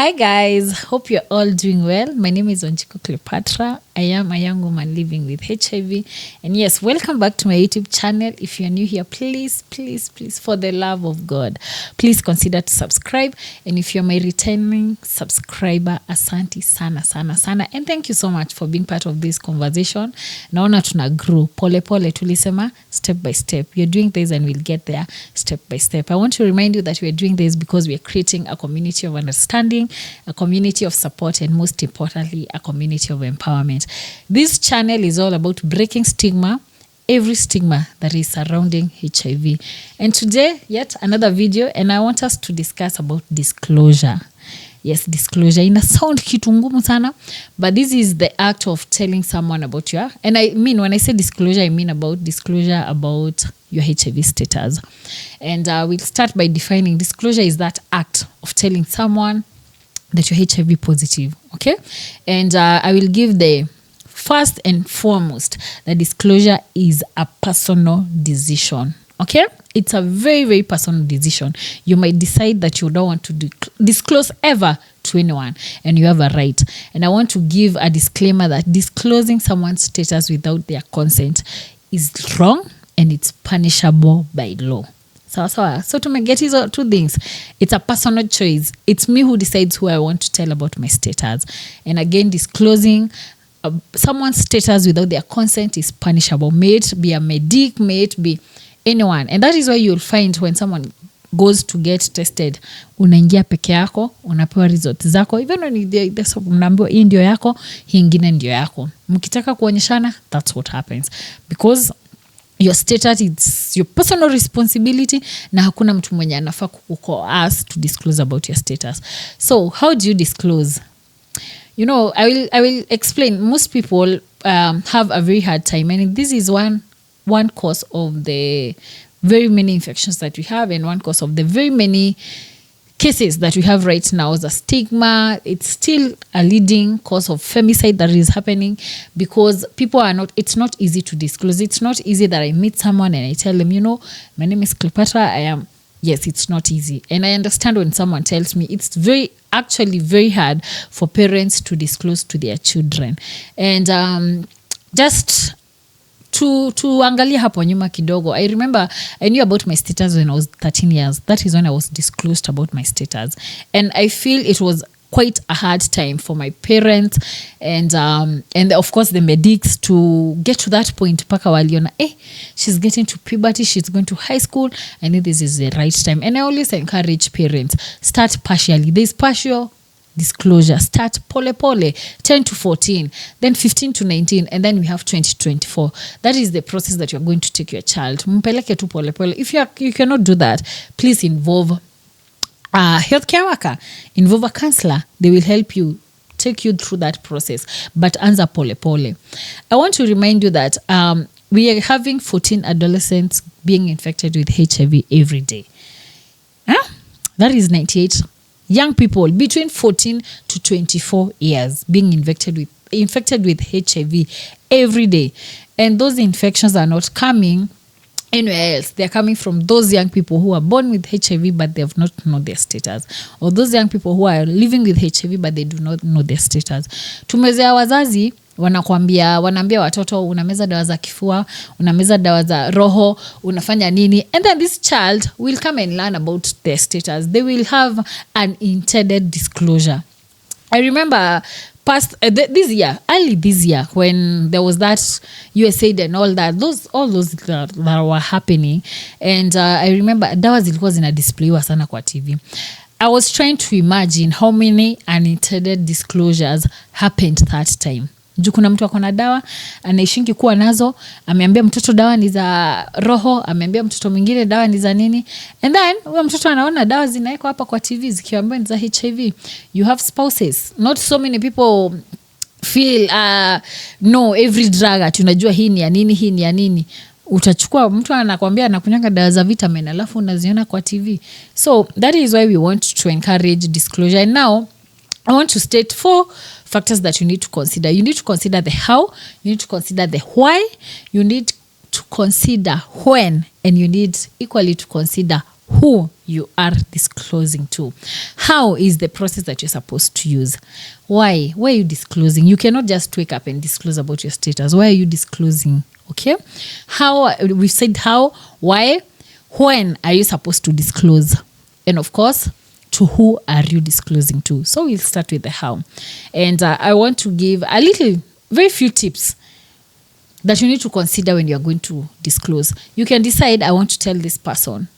Hi guys, hope you're all doing well. My name is Wanjiku Cleopatra. I am a young woman living with HIV. And yes, welcome back to my YouTube channel. If you're new here, please, for the love of God, please consider to subscribe. And if you're my returning subscriber, asante sana. And thank you so much for being part of this conversation. Naona tuna grow. Pole tulisema step by step. You're doing this and we'll get there step by step. I want to remind you that we're doing this because we're creating a community of understanding, a community of support, and most importantly, a community of empowerment. This channel is all about breaking stigma, every stigma that is surrounding HIV. And today, yet another video, and I want us to discuss about disclosure. Yes, disclosure. Ina sound kitu ngumu sana, but this is the act of telling someone about your, and I mean, when I say disclosure, I mean about disclosure about your HIV status. And we'll start by defining disclosure is that act of telling someone that you're HIV positive, okay? And I will give the first and foremost, the disclosure is a personal decision, okay? It's a very, very personal decision. You might decide that you don't want to disclose ever to anyone, and you have a right. And I want to give a disclaimer that disclosing someone's status without their consent is wrong and it's punishable by law. So to make get these two things, it's a personal choice. It's me who decides who I want to tell about my status. And again, disclosing someone's status without their consent is punishable. May it be a medic, may it be anyone. And that is why you'll find when someone goes to get tested, unaingia peke yako, unapewa results zako, even when unaambiwa hii ndio yako, hii ingine ndio yako. Mkitaka kuonyeshana, that's what happens. Because your status, it's your personal responsibility, na hakuna mtu mwenye anafaa kukuask to disclose about your status. So how do you disclose? You know, I will explain. Most people have a very hard time, and this is one cause of the very many infections that we have, and one cause of the very many cases that we have right now is a stigma. It's still a leading cause of femicide that is happening because people are not, it's not easy to disclose. It's not easy that I meet someone and I tell them, you know, my name is Cleopatra, yes, it's not easy. And I understand when someone tells me it's actually very hard for parents to disclose to their children. And just to angalia hapo nyuma kidogo, I remember I knew about my status when I was 13 years. That is when I was disclosed about my status. And I feel it was quite a hard time for my parents and of course the medics to get to that point. Paka waliona, she's getting to puberty, she's going to high school. I think this is the right time. And I always encourage parents, start partially. There's partial disclosure. Start pole 10 to 14, then 15 to 19, and then we have 20 to 24. That is the process that you're going to take your child. Mpeleke tu pole. If you cannot do that, please involve a healthcare worker, involve a counselor. They will help you, take you through that process. But answer pole. I want to remind you that we are having 14 adolescents being infected with HIV every day. That is 98 young people between 14 to 24 years being infected with HIV every day. And those infections are not coming anywhere else. They're coming from those young people who are born with HIV but they have not known their status, or those young people who are living with HIV but they do not know their status. Tumezea wazazi wanaambia watoto unameza dawa za kifua, unameza dawa za roho, unafanya nini, and then this child will come and learn about their status. They will have an intended disclosure. I remember early this year when there was that USAID and all those that were happening, and I remember dawa zilikuwa zinadisplayiwa sana kwa TV. I was trying to imagine how many unintended disclosures happened that time. Juu kuna mtu akona dawa anaishingi kuwa nazo, ameambia mtoto dawa ni za roho, ameambia mtoto mwingine dawa ni za nini, and then huyo mtoto anaona dawa zinaekwa hapa kwa TV zikiambiwa ni za HIV. You have spouses. Not so many people feel no, every drug tunajua hii ni ya nini. Utachukua mtu anakuambia anakunyanga dawa za vitamin alafu unaziona kwa TV. So that is why we want to encourage disclosure. And now I want to state 4 factors that you need to consider. You need to consider the how, you need to consider the why, you need to consider when, and you need equally to consider who you are disclosing to. How is the process that you're supposed to use? Why are you disclosing? You cannot just wake up and disclose about your status. Why are you disclosing? Okay, how? We've said how, why, when are you supposed to disclose, and of course, to who are you disclosing to. So we'll start with the how, and I want to give very few tips that you need to consider when you're going to disclose. You can decide, I want to tell this person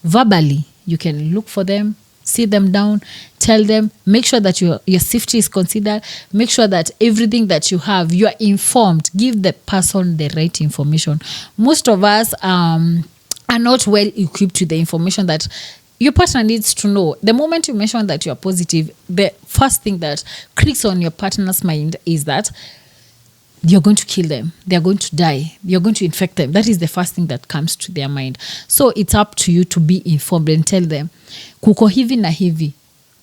verbally. You can look for them, sit them down, tell them, make sure that your safety is considered, make sure that everything that you have, you are informed, give the person the right information. Most of us are not well equipped with the information that your partner needs to know. The moment you mention that you are positive, the first thing that clicks on your partner's mind is that you're going to kill them, they're going to die, you're going to infect them. That is the first thing that comes to their mind. So it's up to you to be informed and tell them, kuko hivi na hivi.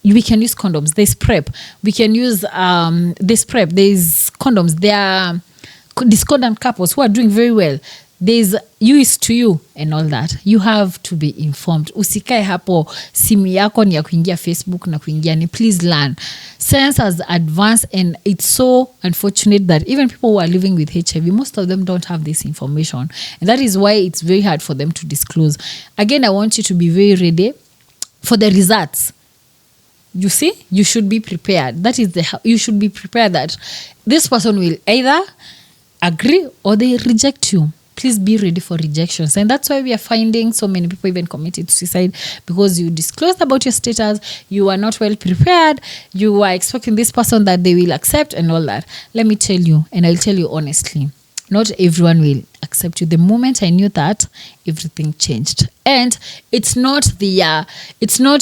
We can use condoms. There's PrEP. We can use there's PrEP. There's condoms. There are discordant couples who are doing very well. There's you is to you and all that. You have to be informed. Usikae hapo simu yako ni ya kuingia Facebook na kuingia ni. Please learn. Science has advanced, and it's so unfortunate that even people who are living with HIV, most of them don't have this information. And that is why it's very hard for them to disclose. Again, I want you to be very ready for the results. You see, you should be prepared. You should be prepared that this person will either agree or they reject you. Please be ready for rejections. And that's why we are finding so many people even committed suicide, because you disclosed about your status, you are not well prepared, you are expecting this person that they will accept and all that. Let me tell you, and I'll tell you honestly, not everyone will accept you. The moment I knew that, everything changed. And it's not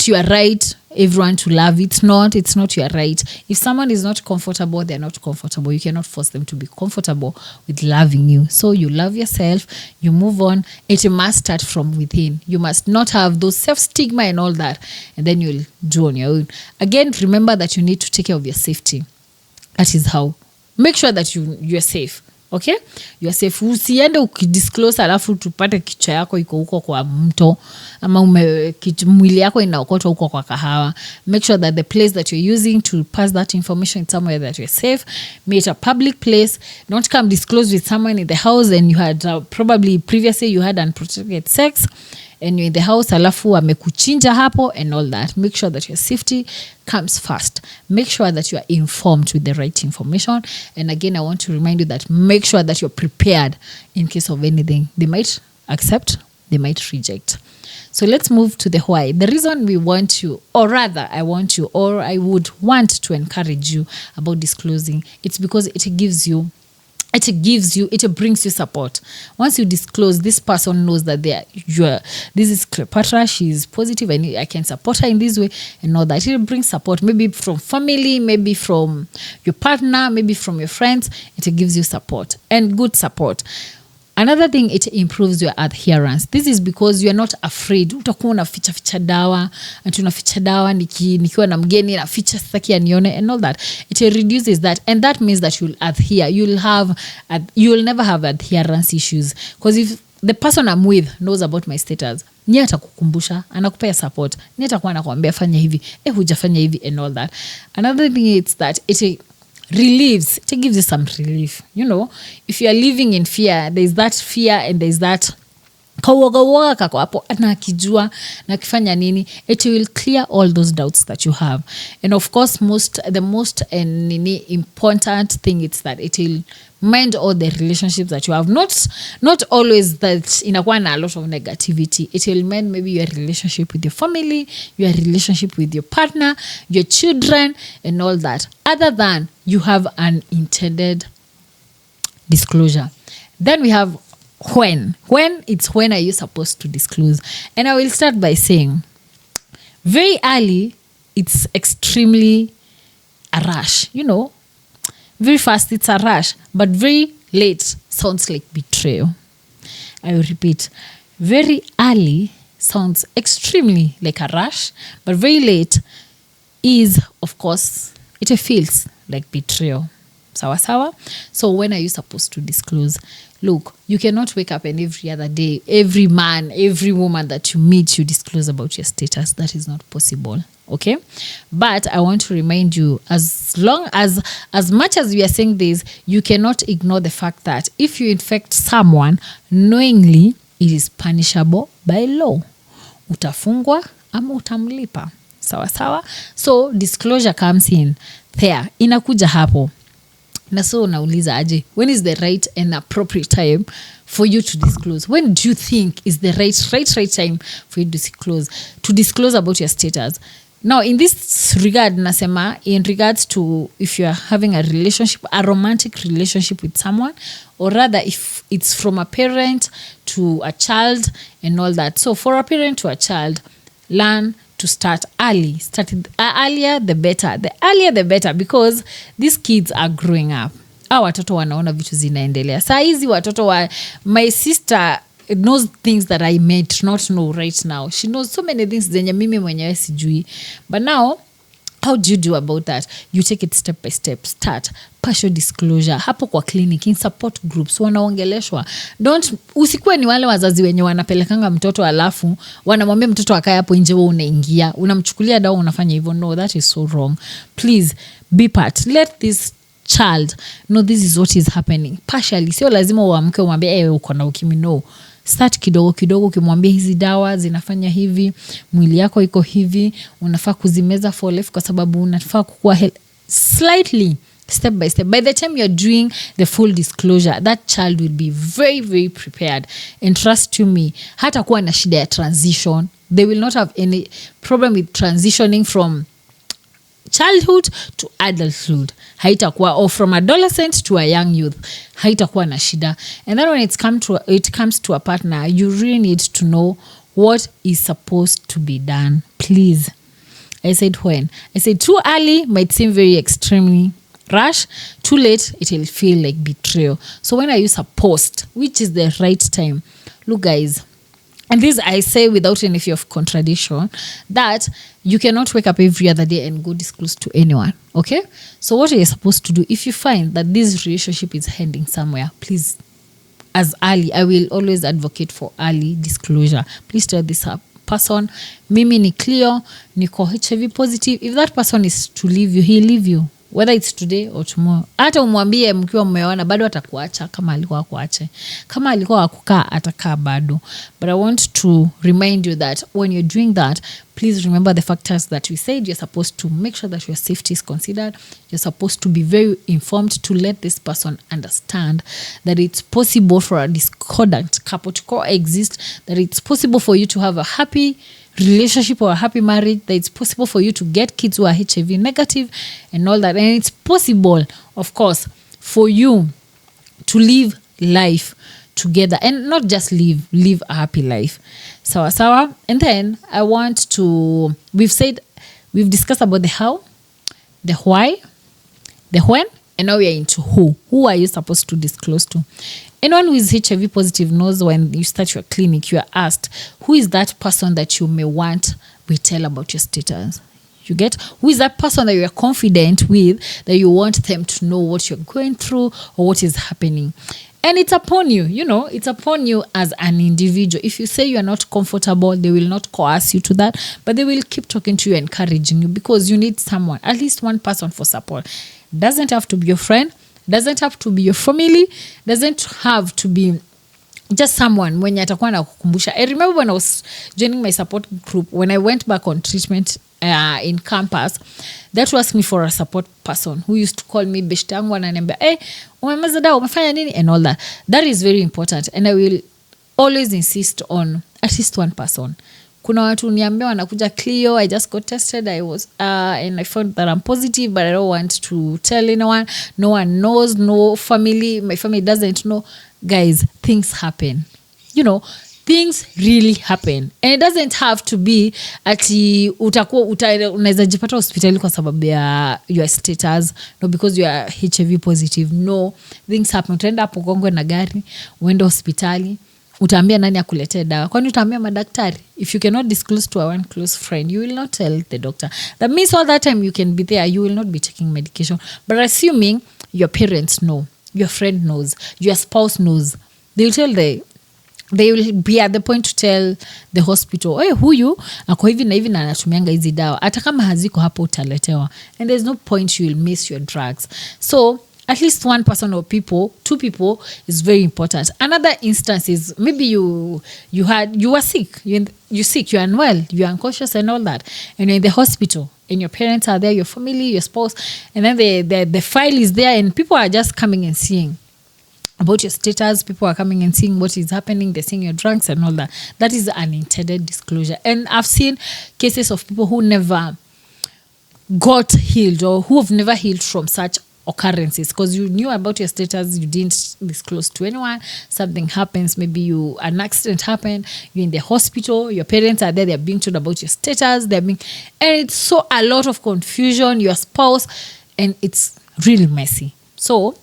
your right everyone to love. It's not your right. If someone is not comfortable, they're not comfortable. You cannot force them to be comfortable with loving you. So you love yourself, you move on. It must start from within. You must not have those self-stigma and all that, and then you'll do on your own. Again, remember that you need to take care of your safety. That is how. Make sure that you're safe. Okay, you're safe. Usiende ukidisclose alafu tupate kichwa yako iko huko kwa mto, ama mwili yako inaokotwa huko kwa kahawa. Make sure that the place that you're using to pass that information is somewhere that you're safe. Make it a public place. Don't come disclose with someone in the house and you had probably previously you had unprotected sex and you're in the house alafu amekuchinja hapo and all that. Make sure that your safety comes first. Make sure that you are informed with the right information. And again, I want to remind you that make sure that you're prepared in case of anything. They might accept, they might reject. So let's move to the why. The reason we want you, or rather I want you, or I would want to encourage you about disclosing, it's because it brings you support. Once you disclose, this person knows that this is Cleopatra, she's positive and I can support her in this way and all that. It brings support, maybe from family, maybe from your partner, maybe from your friends. It gives you support and good support. Another thing, it improves your adherence. This is because you're not afraid. Utakuwa unaficha dawa, unaficha dawa nikiwa na mgeni naficha sitaki anione and all that. It reduces that, and that means that you'll adhere. You'll never have adherence issues, because if the person I'm with knows about my status, ni atakukumbusha, anakupea support, ni atakuwa anakuambia fanya hivi, hujafanya hivi and all that. Another thing is that it relieves, it gives you some relief. You know, if you are living in fear, there's that fear and there's that kawoga kako hapo na akijua na kifanya nini, it will clear all those doubts that you have. And of course, the most important thing is that it will mend all the relationships that you have. Not always that inakuwa na a lot of negativity. It will mend maybe your relationship with your family, your relationship with your partner, your children and all that, other than you have an intended disclosure. Then we have when are you supposed to disclose. And I will start by saying, very early it's extremely a rush, you know. Very fast it's a rush, but very late sounds like betrayal. I will repeat, very early sounds extremely like a rush, but very late is, of course, it feels like betrayal. Sawa sawa. So when are you supposed to disclose? look, you cannot wake up and every other day, every man, every woman that you meet, you disclose about your status. That is not possible. Okay, but I want to remind you, as much as we are saying this, you cannot ignore the fact that if you infect someone knowingly, it is punishable by law. Utafungwa ama utamlipa. Sawa sawa. So disclosure comes in there, inakuja hapo. Na so unauliza aje, when is the right and appropriate time for you to disclose? When do you think is the right time for you to disclose about your status? Now, in this regard, nasema, in regards to if you are having a relationship, a romantic relationship with someone, or rather if it's from a parent to a child and all that. So for a parent to a child, learn to start early. Earlier the better. The earlier the better, because these kids are growing up. Watoto wanaona vitu zinaendelea. Saa hizi watoto wa my sister knows things that I may not know right now. She knows so many things zenye mimi mwenyewe sijui. But now, how do you do about that? You take it step by step. Start partial disclosure. Hapo kwa clinic, in support groups, wanaongeleshwa. Usikuwe ni wale wazazi wenye wanapelekanga mtoto alafu wanamwambia mtoto akae hapo nje wewe unaingia. Unamchukulia dawa unafanya hivyo. No, that is so wrong. Please be part. Let this child know this is what is happening. Partially. Sio lazima uamke umwambie uko na ukimwi. No. Start kidogo kidogo, ukimwambia hizi dawa zinafanya hivi, mwili yako iko hivi, unafaa kuzimeza for life kwa sababu unafaa kukua slightly, step by step. By the time you're doing the full disclosure, that child will be very, very prepared. And trust you me, hata kuwa na shida ya transition. They will not have any problem with transitioning from childhood to adulthood. Haitakuwa, or from adolescent to a young youth. Haitakuwa na shida. And then when it comes to a partner, you really need to know what is supposed to be done. Please. I said when? I said too early might seem very extremely rash. Too late, it will feel like betrayal. So when are you supposed? Which is the right time? Look, guys. And this I say without any fear of contradiction, that you cannot wake up every other day and go disclose to anyone. Okay? So what are you supposed to do? If you find that this relationship is heading somewhere, please, as early, I will always advocate for early disclosure. Please tell this person, mimi ni Cleo, niko HIV positive. If that person is to leave you, he'll leave you. Whether it's today or tomorrow. Hata umwambie mkiwa mmeona bado atakuacha kama alikuwa kuache. Kama alikuwa kukaa atakaa bado. But I want to remind you that when you're doing that, please remember the factors that we said. You're supposed to make sure that your safety is considered. You're supposed to be very informed to let this person understand that it's possible for a discordant couple to coexist, that it's possible for you to have a happy relationship or a happy marriage, that it's possible for you to get kids who are HIV negative and all that. And it's possible, of course, for you to live life together and not just live a happy life. Sawa. And then I want to, we've discussed about the how, the why, the when, and now we are into who. Who are you supposed to disclose to? Anyone who is HIV positive knows when you start your clinic, you are asked, who is that person that you may want we tell about your status? You get? Who is that person that you are confident with, that you want them to know what you're going through or what is happening? And it's upon you, it's upon you as an individual. If you say you are not comfortable, they will not coerce you to that, but they will keep talking to you, encouraging you, because you need someone, at least one person for support. Doesn't have to be your friend, doesn't have to be your family, doesn't have to be just someone mwenye atakuwa na kukumbusha. I remember when I was joining my support group, when I went back on treatment in campus, that was me for a support person who used to call me beshte yangu, ananiambia umemeza dawa, umefanya nini and all that. That is very important, and I will always insist on at least one person. Kuna watu niambia wanakuja, Cleo, I just got tested, and I found that I'm positive, but I don't want to tell anyone. No one knows, no family, my family doesn't know. Guys, things happen. Things really happen. And it doesn't have to be ati unaweza jipata hospitali kwa sababu ya your status, no, because you are HIV positive. No, things happen. Utaenda hapo Kongwe na gari, uende hospitali, utaambia nani akuletee dawa? Kwani utaambia madaktari? If you cannot disclose to one close friend, you will not tell the doctor. That means all that time you can be there, you will not be taking medication. But assuming your parents know, your friend knows, your spouse knows, they will be at the point to tell the hospital, hey, huyu ako hivi na hivi na anatumianga hizi dawa, hata kama haziko hapo utaletewa, and there's no point you will miss your drugs. So at least one person or two people is very important. Another instance is maybe you were sick, you're sick, you're unwell, you're unconscious and all that, and you're in the hospital and your parents are there, your family, your spouse, and then the file is there and people are just coming and seeing about your status. People are coming and seeing what is happening. They're seeing your drugs and all that. That is unintended disclosure. And I've seen cases of people who never got healed or who have never healed from such occurrences because you knew about your status, you didn't disclose to anyone. Something happens, maybe an accident happened, you're in the hospital, your parents are there, they're being told about your status, and it's so a lot of confusion, your spouse, and it's really messy. So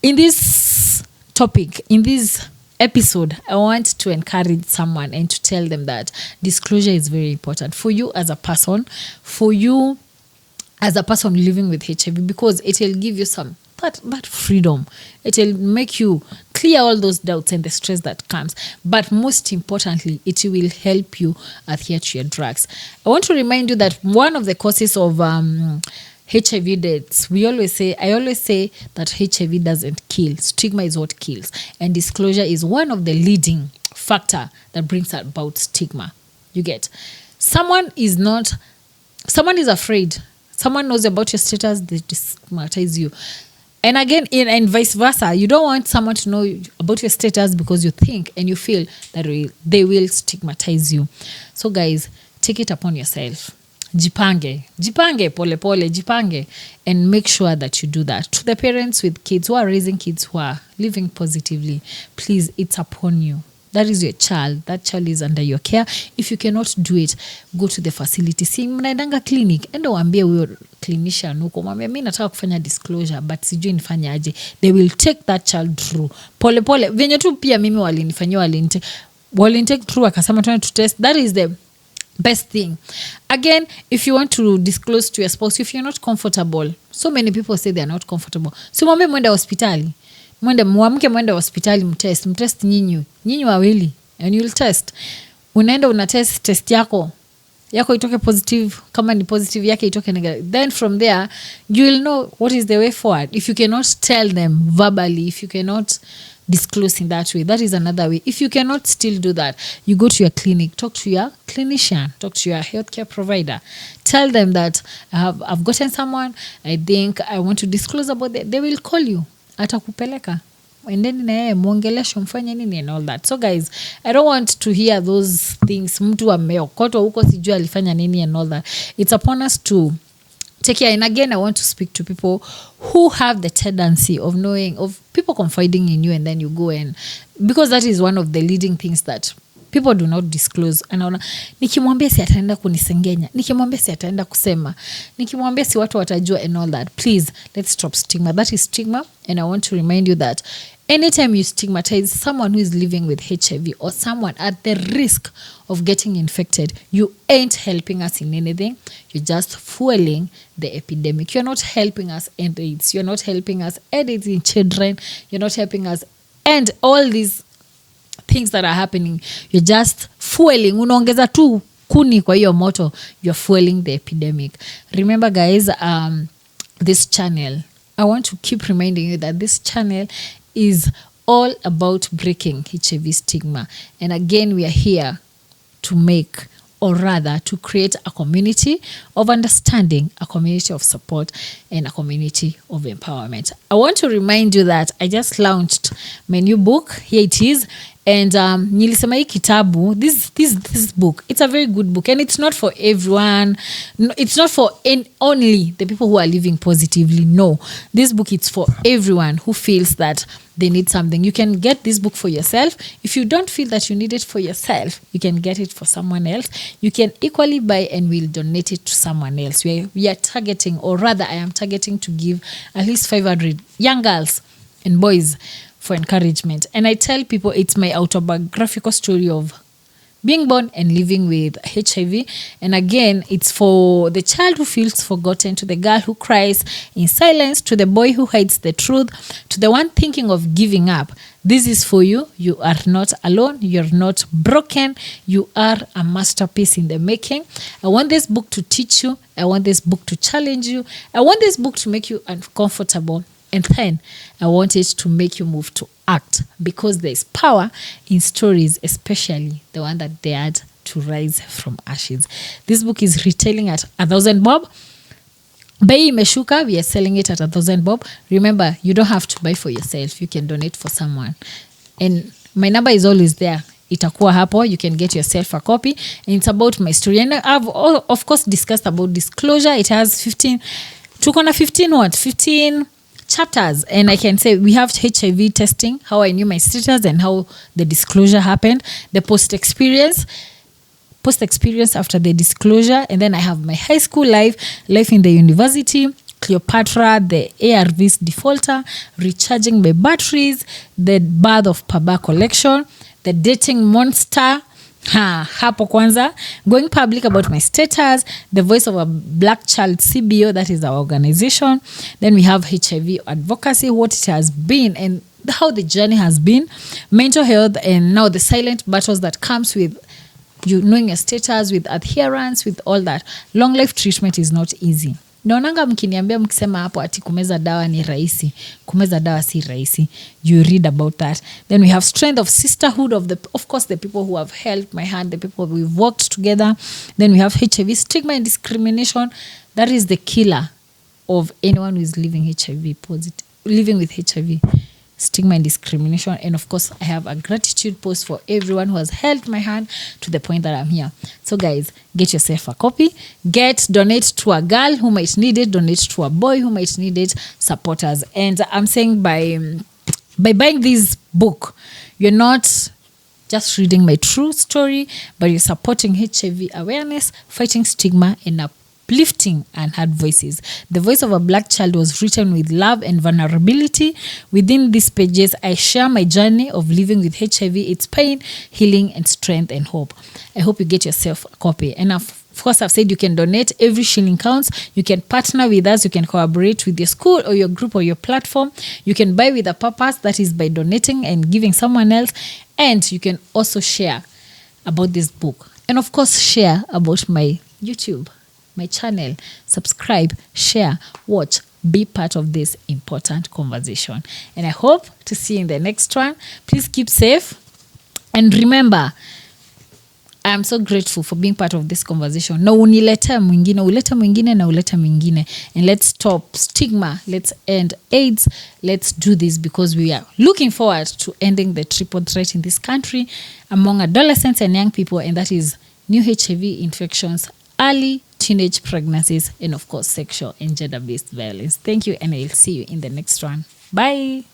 in this topic, in this episode, I want to encourage someone and to tell them that disclosure is very important for you as a person, for you as a person living with HIV, because it will give you some that freedom. It will make you clear all those doubts and the stress that comes. But most importantly, it will help you adhere to your drugs. I want to remind you that one of the causes of HIV deaths, I always say that HIV doesn't kill. Stigma is what kills. And disclosure is one of the leading factor that brings about stigma. You get? Someone is afraid. Someone knows about your status, they stigmatize you. And again, and vice versa. You don't want someone to know about your status because you think and you feel that they will stigmatize you. So guys, take it upon yourself. Jipange, pole pole, jipange, and make sure that you do that. To the parents with kids who are raising kids who are living positively, please, it's upon you. That is your child. That child is under your care. If you cannot do it, go to the facility. Si mnaendanga clinic, enda waambie huyo clinician huko, mwambie mimi nataka kufanya disclosure but sijui nifanye aje. They will take that child through. Pole pole. Venye tu pia mimi walinifanyia walintake through akasema trying to test. That is the best thing. Again, if you want to disclose to your spouse, if you're not comfortable, so many people say they're not comfortable. So mwambie mwende hospitali. Mwende hospitali mtest nyinyi wawili and you'll test. Unaenda unatest test yako itoke positive, kama ni positive yake itoke negative. Then from there you will know what is the way forward. If you cannot tell them verbally, if you cannot disclose in that way, that is another way. If you cannot still do that, you go to your clinic, talk to your clinician, talk to your healthcare provider, tell them that I've gotten someone, I think I want to disclose about that. They will call you, atakupeleka endeni na yeye muongelesho mfanye nini and all that. So guys, I don't want to hear those things, mtu ameokotwa huko sijui alifanya nini and all that. It's upon us to take care. And again, I want to speak to people who have the tendency of knowing, of people confiding in you and then you go and, because that is one of the leading things that people do not disclose. Anaona nikimwambia si ataenda kunisengenya, nikimwambia si ataenda kusema, nikimwambia si watu watajua and all that. Please, let's stop stigma. That is stigma. And I want to remind you that anytime you stigmatize someone who is living with HIV or someone at the risk of getting infected, you ain't helping us in anything. You're just fueling the epidemic. You're not helping us end AIDS. You're not helping us end AIDS in children. You're not helping us end all these things that are happening. You're just fueling. Unaongeza tu kuni kwa hiyo moto. You're fueling the epidemic. Remember guys, this channel, I want to keep reminding you that this channel is all about breaking HIV stigma. And again, we are here to make, or rather to create a community of understanding, a community of support, and a community of empowerment. I want to remind you that I just launched my new book. Here it is. And nilisema hii kitabu, this book, it's a very good book, and it's not for everyone. No, it's not for only the people who are living positively. No, this book is for everyone who feels that they need something. You can get this book for yourself. If you don't feel that you need it for yourself, you can get it for someone else. You can equally buy and we'll donate it to someone else. We are targeting, or rather I am targeting to give at least 500 young girls and boys for encouragement. And I tell people it's my autobiographical story of being born and living with HIV. And again, it's for the child who feels forgotten, to the girl who cries in silence, to the boy who hides the truth, to the one thinking of giving up. This is for you. You are not alone. You're not broken. You are a masterpiece in the making. I want this book to teach you. I want this book to challenge you. I want this book to make you uncomfortable. And then I want it to make you move to act, because there's power in stories, especially the one that dared to rise from ashes. This book is retailing at 1,000 bob. Bei imeshuka, we are selling it at 1,000 bob. Remember, you don't have to buy for yourself. You can donate for someone. And my number is always there. Itakuwa hapo. You can get yourself a copy. And it's about my story. And I've, of course, discussed about disclosure. It has 15 chapters, and I can say we have HIV testing, how I knew my status and how the disclosure happened, the post experience after the disclosure, and then I have my high school life in the university, Cleopatra, the ARVs defaulter, recharging my batteries, the birth of Paba collection, the dating monster, hapo kwanza, going public about my status, the voice of a black child CBO, that is our organization. Then we have HIV advocacy, what it has been and how the journey has been, mental health, and now the silent battles that comes with you knowing your status, with adherence, with all that. Long life treatment is not easy. Naonanga mkiniambia mkisema hapo ati kumeza dawa ni rahisi. Kumeza dawa si rahisi. You read about that. Then we have strength of sisterhood, of course the people who have held my hand, the people we've worked together. Then we have HIV, stigma and discrimination. That is the killer of anyone who is living with HIV. Stigma and discrimination. And of course, I have a gratitude post for everyone who has held my hand to the point that I'm here. So guys, get yourself a copy. Donate to a girl who might need it. Donate to a boy who might need it. Support us. And I'm saying by buying this book, you're not just reading my true story, but you're supporting HIV awareness, fighting stigma, and uplifting unheard voices. The voice of a black child was written with love and vulnerability. Within these pages, I share my journey of living with HIV, its pain, healing, and strength and hope. I hope you get yourself a copy. And of course, I've said you can donate. Every shilling counts. You can partner with us. You can collaborate with your school or your group or your platform. You can buy with a purpose, that is by donating and giving someone else. And you can also share about this book. And of course, share about my YouTube, my channel. Subscribe, share, watch, be part of this important conversation. And I hope to see you in the next one. Please keep safe. And remember, I'm so grateful for being part of this conversation. Na uleta mwingine. And let's stop stigma. Let's end AIDS. Let's do this because we are looking forward to ending the triple threat in this country among adolescents and young people. And that is new HIV infections, early teenage pregnancies, and of course, sexual and gender-based violence. Thank you, and I'll see you in the next one. Bye.